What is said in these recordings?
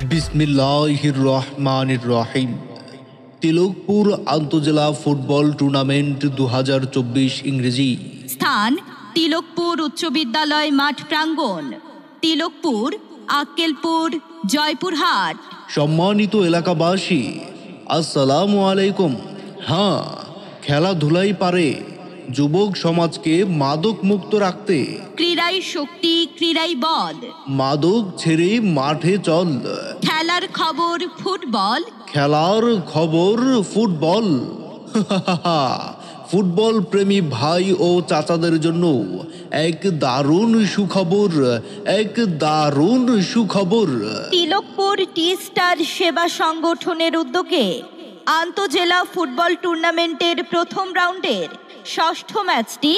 বিসমিল্লাহির রহমানির রহিম। Tilakpur আন্তজেলা football tournament 2024 ইংরেজি। স্থান তিলকপুর উচ্চ বিদ্যালয় মাঠ প্রাঙ্গণ, তিলকপুর, আক্কেলপুর, জয়পুরহাট। সম্মানিত এলাকাবাসী, আসসালামু আলাইকুম। হ্যাঁ, খেলাধুলাই পারে যুবক সমাজকে মাদক মুক্ত রাখতে। ক্রীড়াই শক্তি, ক্রীড়াই বল। মাদক ছেড়ে মাঠে চল। খেলার খবর ফুটবল, খেলার খবর ফুটবল। ফুটবল প্রেমী ভাই ও চাচাদের জন্য এক দারুণ সুখবর, এক দারুণ সুখবর। তিলকপুর টি স্টার সেবা সংগঠনের উদ্যোগে আন্তজেলা ফুটবল টুর্নামেন্টের প্রথম রাউন্ডের ষষ্ঠ ম্যাচটি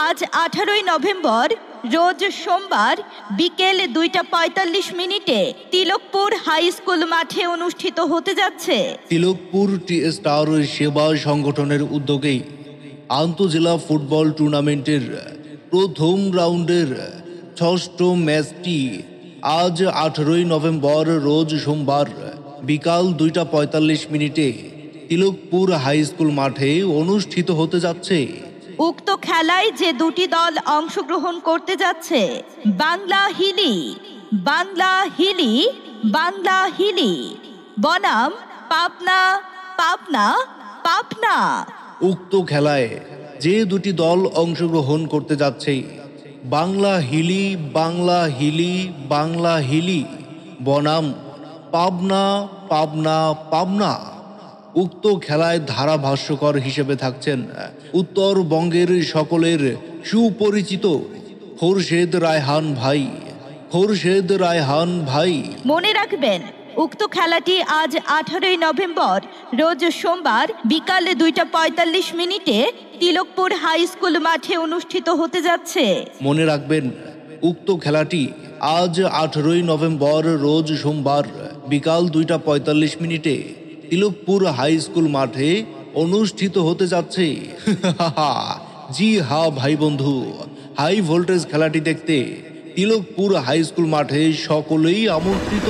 আজ 18 নভেম্বর রোজ সোমবার বিকেল 2:45 তিলকপুর হাই স্কুল মাঠে অনুষ্ঠিত হতে যাচ্ছে। তিলকপুর টি স্টার সেবা সংগঠনের উদ্যোগে আন্তজেলা ফুটবল টুর্নামেন্টের প্রথম রাউন্ডের ষষ্ঠ ম্যাচটি আজ 18 নভেম্বর রোজ সোমবার বিকাল 2:45 তিলকপুর হাই স্কুল মাঠে অনুষ্ঠিত হতে যাচ্ছে। উক্ত খেলায় যে দুটি দল অংশগ্রহণ করতে যাচ্ছে, বাংলা হিলি, বাংলা হিলি, বাংলা হিলি বনাম পাবনা, পাবনা, পাবনা। উক্ত খেলায় যে দুটি দল অংশগ্রহণ করতে যাচ্ছে, বাংলা হিলি, বাংলা হিলি, বাংলা হিলি বনাম পাবনা, পাবনা, পাবনা। উক্ত খেলায় ধারাভাষ্যকর হিসেবে থাকছেন উত্তরবঙ্গের সকলের সুপরিচিত খোরশেদ রায়হান ভাই। খোরশেদ রায়হান ভাই। মনে রাখবেন, উক্ত খেলাটি আজ 18 নভেম্বর রোজ সোমবার বিকাল 2:45 তিলকপুর হাই স্কুল মাঠে অনুষ্ঠিত হতে যাচ্ছে। মনে রাখবেন, উক্ত খেলাটি আজ 18 নভেম্বর রোজ সোমবার বিকাল 2:45 তিলকপুর হাই স্কুল মাঠে অনুষ্ঠিত হতে যাচ্ছে। জি হ্যাঁ ভাই বন্ধু, হাই ভোল্টেজ খেলাটি দেখতে তিলকপুর হাই স্কুল মাঠে সকলেই আমন্ত্রিত।